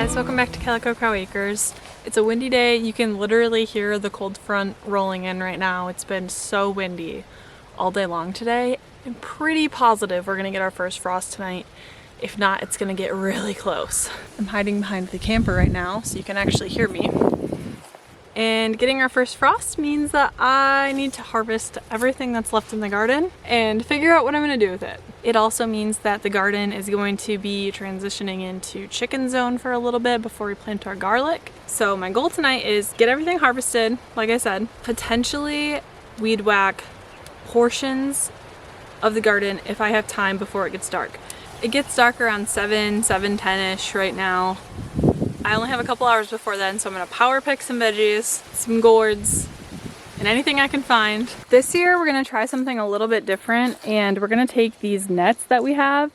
guys, welcome back to Calico Cow Acres. It's a windy day. You can literally hear the cold front rolling in right now. It's been so windy all day long today. I'm pretty positive we're gonna get our first frost tonight. If not, it's gonna get really close. I'm hiding behind the camper right now so you can actually hear me. And getting our first frost means that I need to harvest everything that's left in the garden and figure out what I'm gonna do with it. It also means that the garden is going to be transitioning into chicken zone for a little bit before we plant our garlic. So my goal tonight is get everything harvested, like I said, potentially weed whack portions of the garden if I have time before it gets dark. It gets dark around 7:10-ish right now. I only have a couple hours before then, so I'm gonna power pick some veggies, some gourds, and anything I can find. This year we're gonna try something a little bit different, and we're gonna take these nets that we have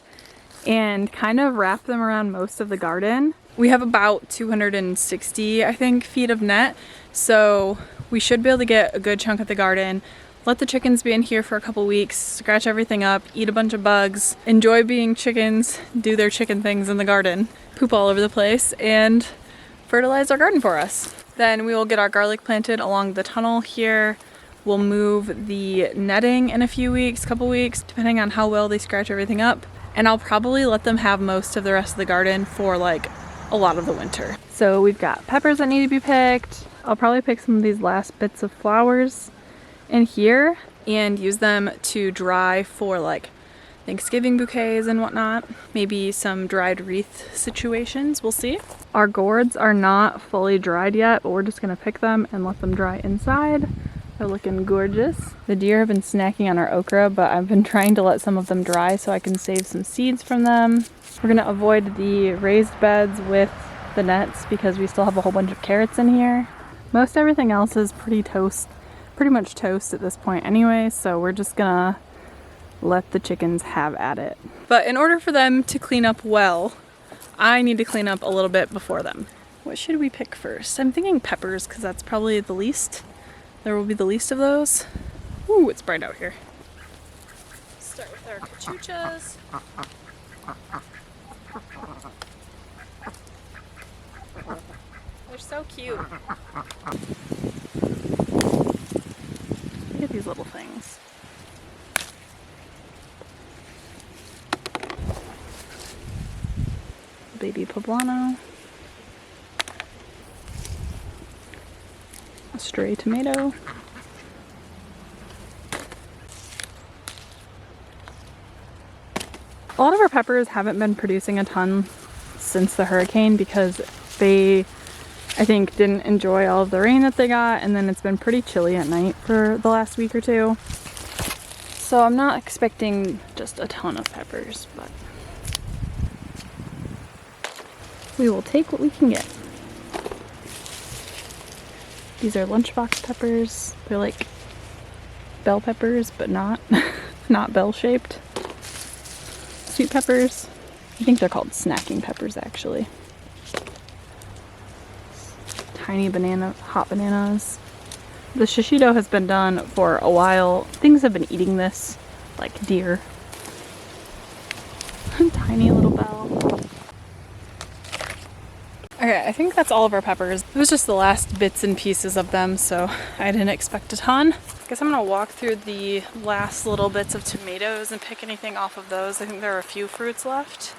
and kind of wrap them around most of the garden. We have about 260, I think, feet of net, so we should be able to get a good chunk of the garden. Let the chickens be in here for a couple weeks, scratch everything up, eat a bunch of bugs, enjoy being chickens, do their chicken things in the garden, poop all over the place, and fertilize our garden for us. Then we will get our garlic planted along the tunnel here. We'll move the netting in a few weeks, couple weeks, depending on how well they scratch everything up. And I'll probably let them have most of the rest of the garden for like a lot of the winter. So we've got peppers that need to be picked. I'll probably pick some of these last bits of flowers in here and use them to dry for like Thanksgiving bouquets and whatnot. Maybe some dried wreath situations, we'll see. Our gourds are not fully dried yet, but we're just gonna pick them and let them dry inside. They're looking gorgeous. The deer have been snacking on our okra, but I've been trying to let some of them dry so I can save some seeds from them. We're gonna avoid the raised beds with the nets because we still have a whole bunch of carrots in here. Most everything else is pretty much toast at this point anyway, so we're just gonna let the chickens have at it. But in order for them to clean up well, I need to clean up a little bit before them. What should we pick first? I'm thinking peppers because that's probably the least. There will be the least of those. Ooh, it's bright out here. Start with our cachuchas. They're so cute. Look at these little things. Baby poblano. A stray tomato. A lot of our peppers haven't been producing a ton since the hurricane because they, I think, didn't enjoy all of the rain that they got, and then it's been pretty chilly at night for the last week or two. So I'm not expecting just a ton of peppers, but we will take what we can get. These are lunchbox peppers. They're like bell peppers, but not bell-shaped. Sweet peppers. I think they're called snacking peppers, actually. Tiny hot bananas. The shishito has been done for a while. Things have been eating this, like deer. Tiny little bell. Okay, I think that's all of our peppers. It was just the last bits and pieces of them, so I didn't expect a ton. I guess I'm gonna walk through the last little bits of tomatoes and pick anything off of those. I think there are a few fruits left.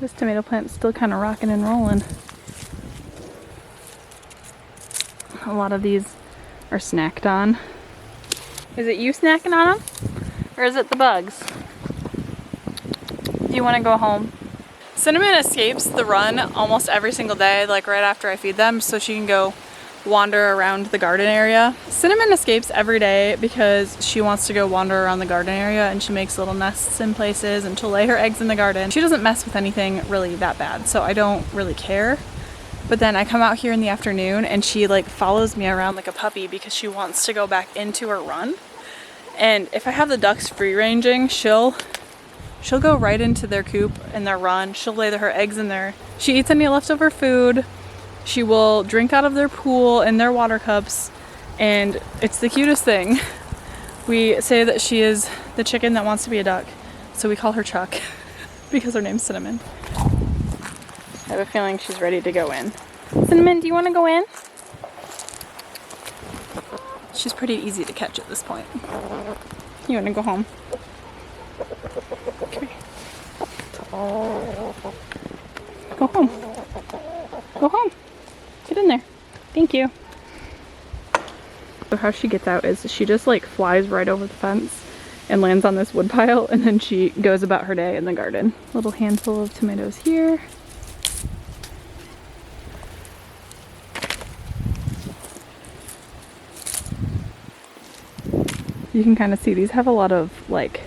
This tomato plant's still kind of rocking and rolling. A lot of these are snacked on. Is it you snacking on them? Or is it the bugs? Do you want to go home? Cinnamon escapes the run almost every single day, like right after I feed them, so she can go wander around the garden area. Cinnamon escapes every day because she wants to go wander around the garden area, and she makes little nests in places and she'll lay her eggs in the garden. She doesn't mess with anything really that bad, so I don't really care. But then I come out here in the afternoon and she like follows me around like a puppy because she wants to go back into her run. And if I have the ducks free ranging, she'll go right into their coop and their run. She'll lay her eggs in there. She eats any leftover food. She will drink out of their pool in their water cups, and it's the cutest thing. We say that she is the chicken that wants to be a duck, so we call her Chuck because her name's Cinnamon. I have a feeling she's ready to go in. Cinnamon, do you want to go in? She's pretty easy to catch at this point. You want to go home? Come here. Go home. Go home. Get in there. Thank you. So how she gets out is she just like flies right over the fence and lands on this wood pile, and then she goes about her day in the garden. Little handful of tomatoes here. You can kind of see these have a lot of like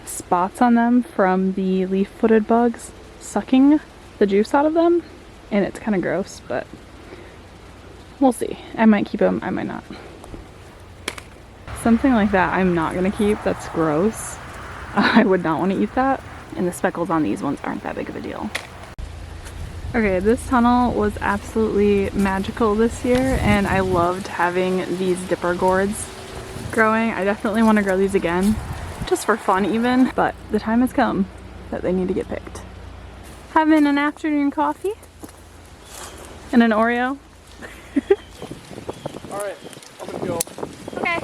spots on them from the leaf-footed bugs sucking the juice out of them, and it's kind of gross, but we'll see. I might keep them, I might not. Something like that I'm not gonna keep. That's gross. I would not want to eat that, and the speckles on these ones aren't that big of a deal. Okay, this tunnel was absolutely magical this year, and I loved having these dipper gourds growing. I definitely want to grow these again, just for fun even, but the time has come that they need to get picked. Having an afternoon coffee and an Oreo. Alright, I'm gonna go. Okay.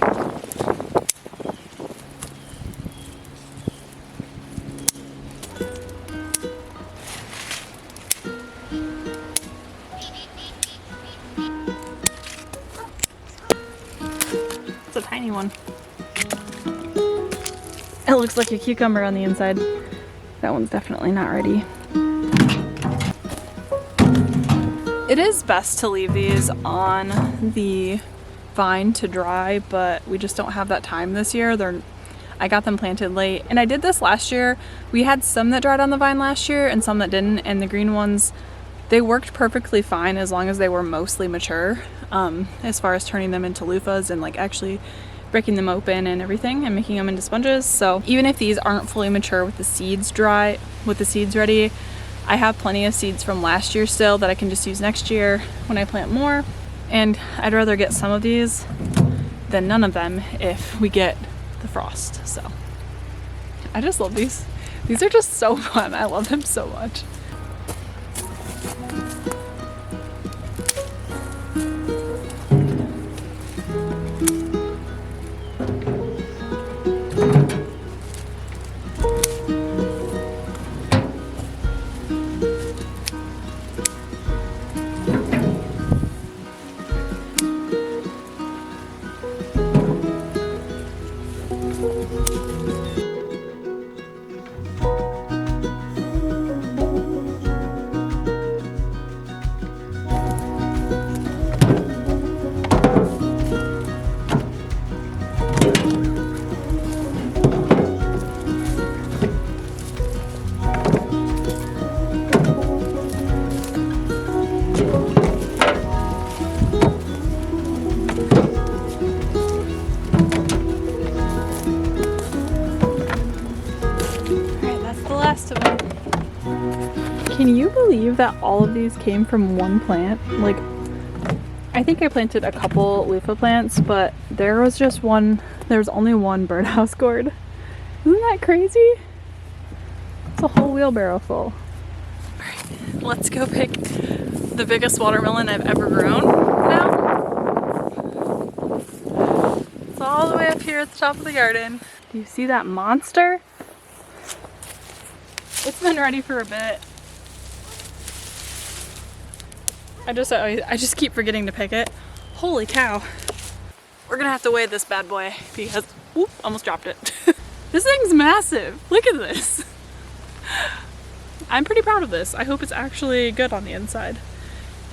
It's a tiny one. It looks like a cucumber on the inside. That one's definitely not ready. It is best to leave these on the vine to dry, but we just don't have that time this year. I got them planted late, and I did this last year. We had some that dried on the vine last year and some that didn't, and the green ones, they worked perfectly fine as long as they were mostly mature, as far as turning them into loofahs and like actually breaking them open and everything and making them into sponges. So even if these aren't fully mature with the seeds dry, with the seeds ready, I have plenty of seeds from last year still that I can just use next year when I plant more. And I'd rather get some of these than none of them if we get the frost. So I just love these. These are just so fun. I love them so much. Can you believe that all of these came from one plant? Like, I think I planted a couple loofah plants, but there was only one birdhouse gourd. Isn't that crazy? It's a whole wheelbarrow full. Alright, let's go pick the biggest watermelon I've ever grown now. It's all the way up here at the top of the garden. Do you see that monster? It's been ready for a bit. I just keep forgetting to pick it. Holy cow. We're gonna have to weigh this bad boy because, whoop, almost dropped it. This thing's massive. Look at this. I'm pretty proud of this. I hope it's actually good on the inside.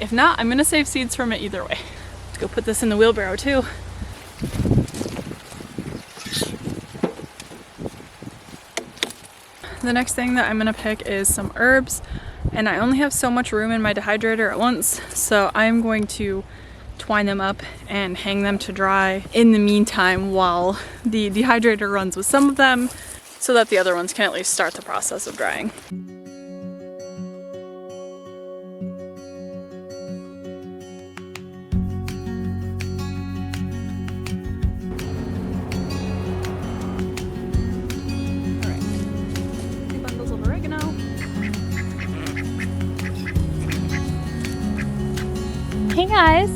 If not, I'm gonna save seeds from it either way. Let's go put this in the wheelbarrow too. The next thing that I'm gonna pick is some herbs, and I only have so much room in my dehydrator at once, so I'm going to twine them up and hang them to dry in the meantime while the dehydrator runs with some of them, so that the other ones can at least start the process of drying. guys.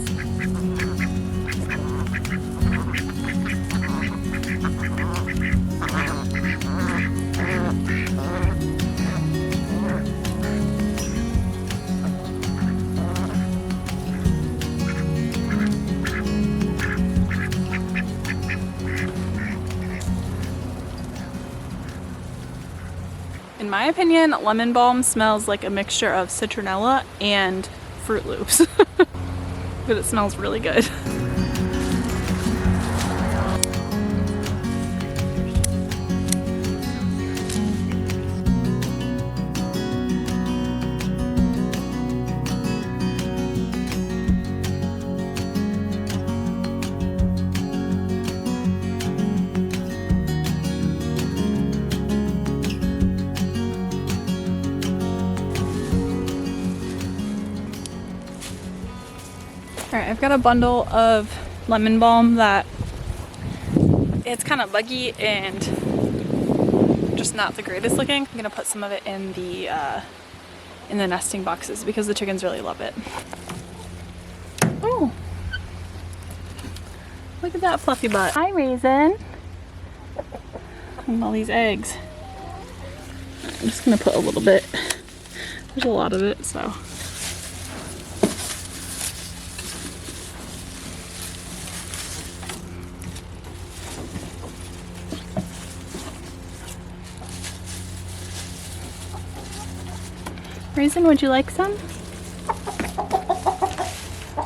In my opinion, lemon balm smells like a mixture of citronella and Fruit Loops, but it smells really good. Alright, I've got a bundle of lemon balm that it's kind of buggy and just not the greatest looking. I'm gonna put some of it in the nesting boxes because the chickens really love it. Oh, look at that fluffy butt. Hi, Raisin. And all these eggs. I'm just gonna put a little bit. There's a lot of it, so. Raisin, would you like some?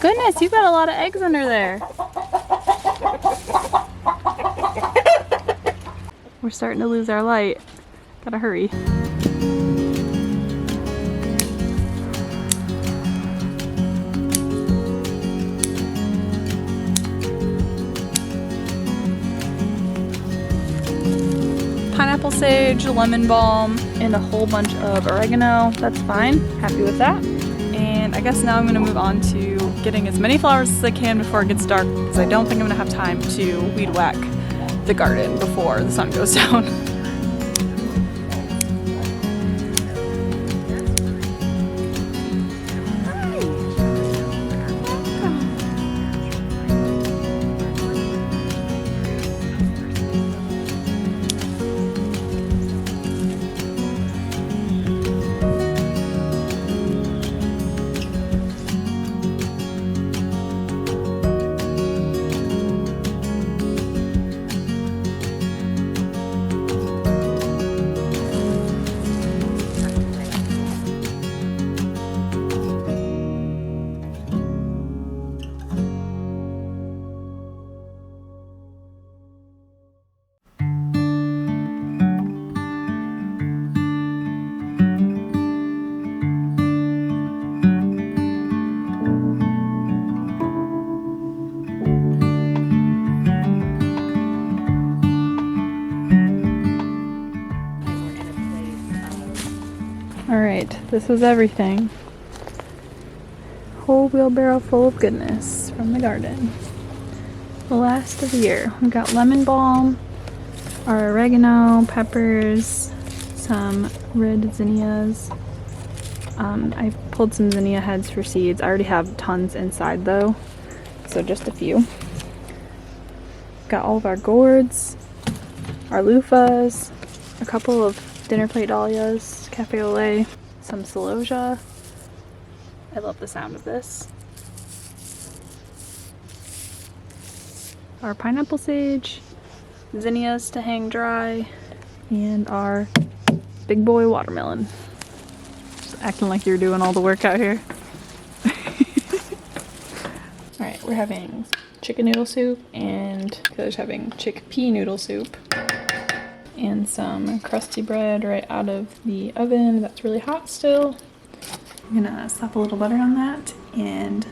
Goodness, you've got a lot of eggs under there. We're starting to lose our light. Gotta hurry. Pineapple sage, lemon balm, and a whole bunch of oregano. That's fine. Happy with that. And I guess now I'm gonna move on to getting as many flowers as I can before it gets dark, because I don't think I'm gonna have time to weed whack the garden before the sun goes down. Alright, this was everything. Whole wheelbarrow full of goodness from the garden. The last of the year. We've got lemon balm, our oregano, peppers, some red zinnias. I pulled some zinnia heads for seeds. I already have tons inside though, so just a few. Got all of our gourds, our loofahs, a couple of dinner plate dahlias, cafe au lait, some celosia. I love the sound of this. Our pineapple sage, zinnias to hang dry, and our big boy watermelon. Just acting like you're doing all the work out here. Alright, we're having chicken noodle soup, and Taylor's having chickpea noodle soup. And some crusty bread right out of the oven that's really hot still. I'm gonna slap a little butter on that and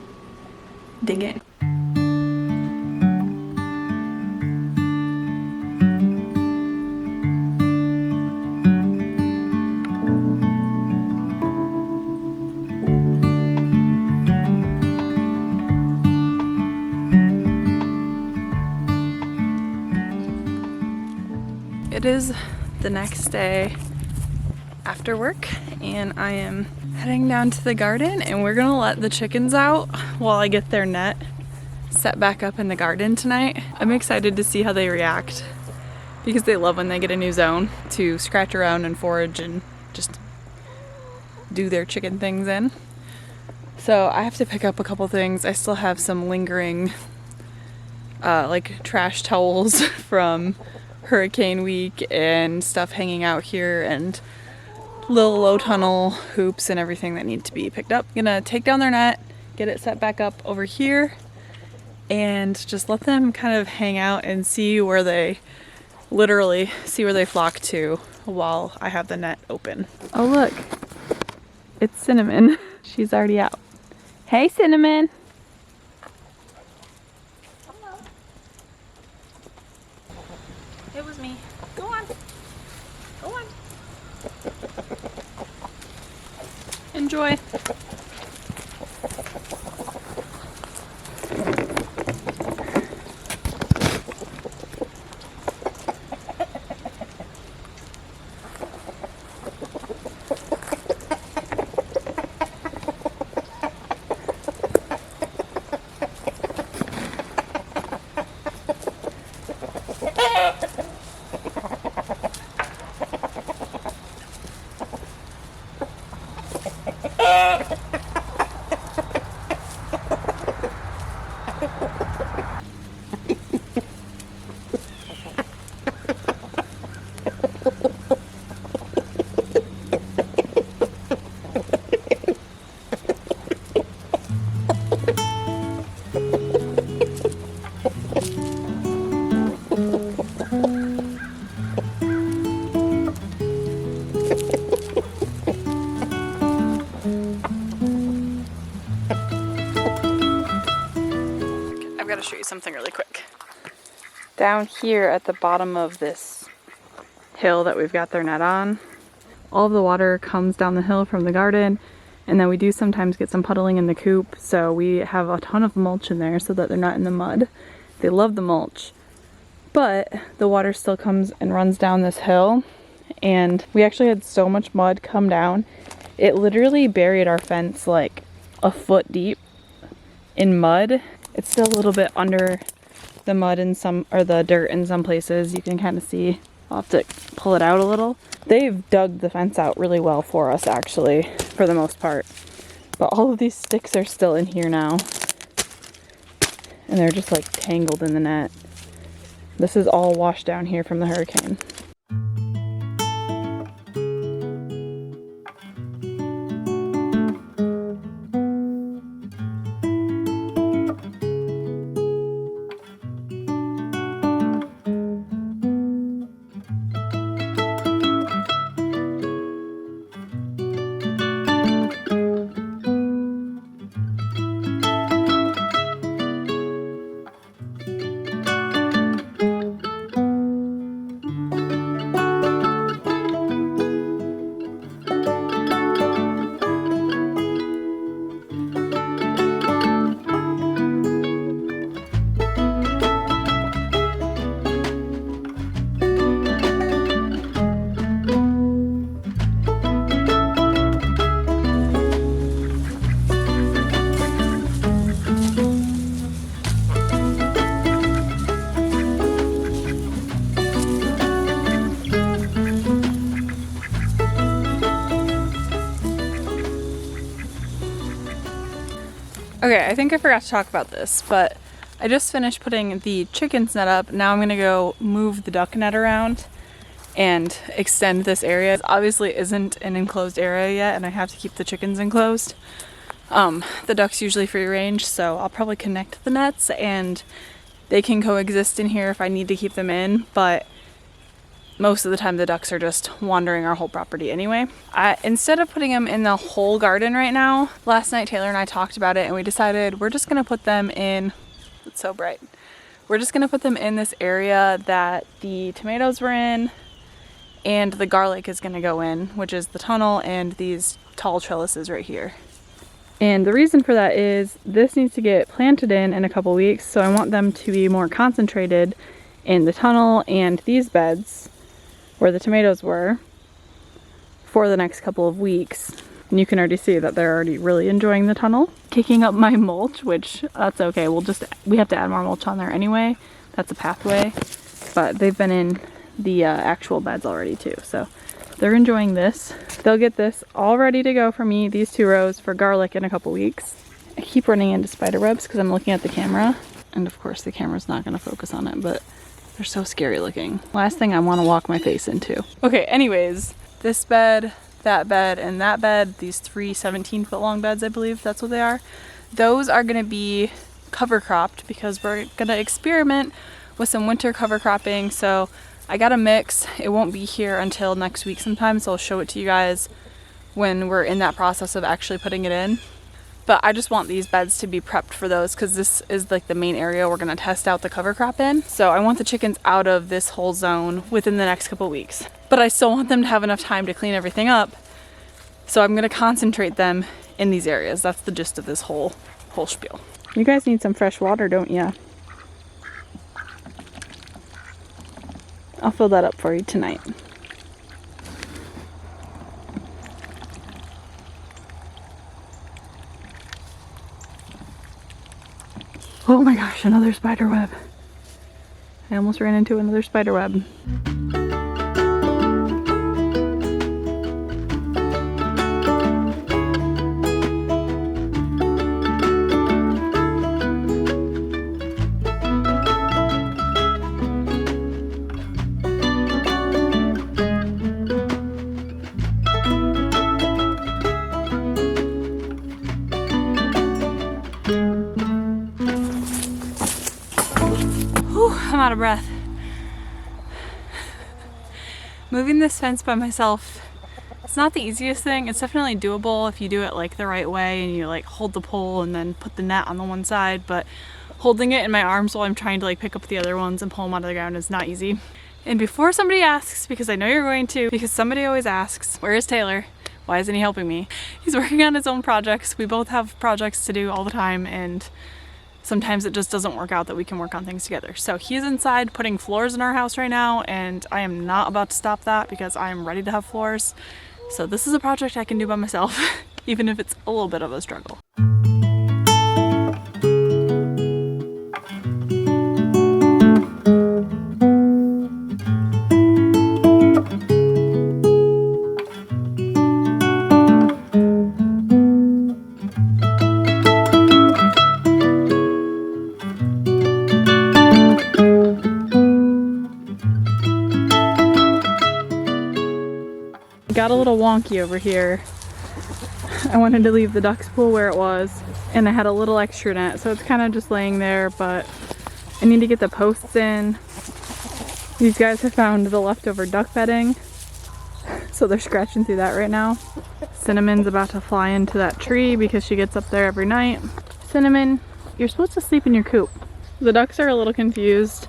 dig in. It is the next day after work, and I am Heading down to the garden, and we're gonna let the chickens out while I get their net set back up in the garden tonight. I'm excited to see how they react because they love when they get a new zone to scratch around and forage and just do their chicken things in. So I have to pick up a couple things. I still have some lingering like trash towels from Hurricane Week and stuff hanging out here, and little low tunnel hoops and everything that need to be picked up. I'm gonna take down their net, get it set back up over here, and just let them kind of hang out and see where they literally see where they flock to while I have the net open. Oh look, it's Cinnamon. She's already out. Hey Cinnamon. Hello. It was me. Go on. Go on. Enjoy. I've got to show you something really quick. Down here at the bottom of this hill that we've got their net on, all of the water comes down the hill from the garden, and then we do sometimes get some puddling in the coop, so we have a ton of mulch in there so that they're not in the mud. They love the mulch, but the water still comes and runs down this hill, and we actually had so much mud come down, it literally buried our fence like a foot deep in mud. It's still a little bit under the mud in some, or the dirt in some places. You can kind of see. I'll have to pull it out a little. They've dug the fence out really well for us, actually, for the most part. But all of these sticks are still in here now. And they're just like tangled in the net. This is all washed down here from the hurricane. Okay, I think I forgot to talk about this, but I just finished putting the chickens net up. Now I'm gonna go move the duck net around and extend this area. It obviously isn't an enclosed area yet, and I have to keep the chickens enclosed. The ducks usually free range, so I'll probably connect the nets and they can coexist in here if I need to keep them in, but most of the time the ducks are just wandering our whole property anyway. Instead of putting them in the whole garden right now, last night Taylor and I talked about it and we decided we're just gonna put them in, it's so bright, we're just gonna put them in this area that the tomatoes were in and the garlic is gonna go in, which is the tunnel and these tall trellises right here. And the reason for that is this needs to get planted in a couple weeks, so I want them to be more concentrated in the tunnel and these beds where the tomatoes were for the next couple of weeks. And you can already see that they're already really enjoying the tunnel. Kicking up my mulch, which that's okay. We have to add more mulch on there anyway. That's a pathway. But they've been in the actual beds already too. So they're enjoying this. They'll get this all ready to go for me, these 2 rows for garlic in a couple weeks. I keep running into spider webs because I'm looking at the camera. And of course the camera's not gonna focus on it, but they're so scary looking. Last thing I wanna walk my face into. Okay, anyways, this bed, that bed, and that bed, these 3 17-foot long beds, I believe that's what they are. Those are gonna be cover cropped because we're gonna experiment with some winter cover cropping. So I got a mix. It won't be here until next week sometime, so I'll show it to you guys when we're in that process of actually putting it in. But I just want these beds to be prepped for those because this is like the main area we're gonna test out the cover crop in. So I want the chickens out of this whole zone within the next couple weeks. But I still want them to have enough time to clean everything up. So I'm gonna concentrate them in these areas. That's the gist of this whole spiel. You guys need some fresh water, don't you? I'll fill that up for you tonight. Oh my gosh, another spider web. I almost ran into another spider web. I'm out of breath. Moving this fence by myself, it's not the easiest thing. It's definitely doable if you do it like the right way and you like hold the pole and then put the net on the one side, but holding it in my arms while I'm trying to like pick up the other ones and pull them out of the ground is not easy. And before somebody asks, because I know you're going to, because somebody always asks, where is Taylor? Why isn't he helping me? He's working on his own projects. We both have projects to do all the time, and sometimes it just doesn't work out that we can work on things together. So he's inside putting floors in our house right now, and I am not about to stop that because I am ready to have floors. So this is a project I can do by myself, even if it's a little bit of a struggle. Got a little wonky over here. I wanted to leave the duck's pool where it was, and I had a little extra net, so it's kind of just laying there, but I need to get the posts in. These guys have found the leftover duck bedding, so they're scratching through that right now. Cinnamon's about to fly into that tree because she gets up there every night. Cinnamon, you're supposed to sleep in your coop. The ducks are a little confused.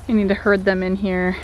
I need to herd them in here.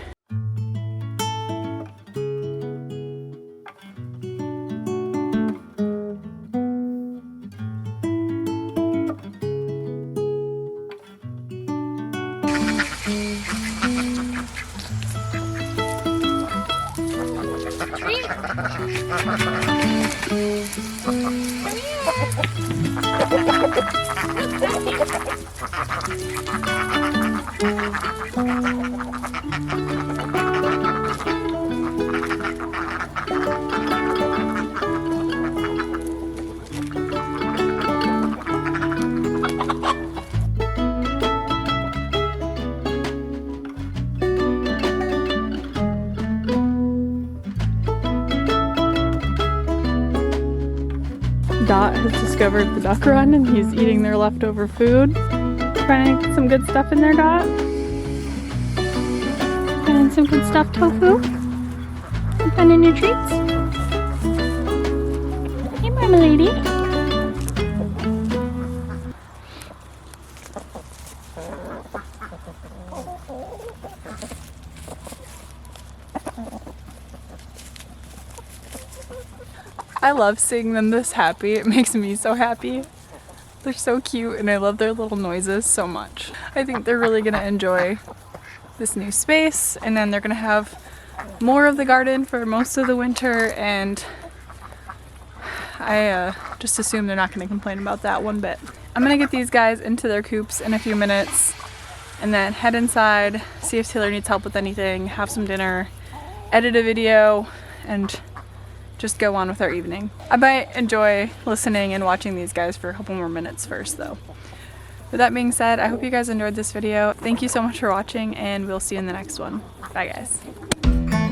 Dot has discovered the duck run and he's eating their leftover food. Trying to get some good stuff in there, Dot? And some good stuff, tofu? And finding your treats? Hey, Marmalade. I love seeing them this happy. It makes me so happy. They're so cute and I love their little noises so much. I think they're really gonna enjoy this new space, and then they're gonna have more of the garden for most of the winter, and I just assume they're not going to complain about that one bit. I'm going to get these guys into their coops in a few minutes and then head inside, see if Taylor needs help with anything, have some dinner, edit a video, and just go on with our evening. I might enjoy listening and watching these guys for a couple more minutes first though. With that being said, I hope you guys enjoyed this video. Thank you so much for watching, and we'll see you in the next one. Bye guys.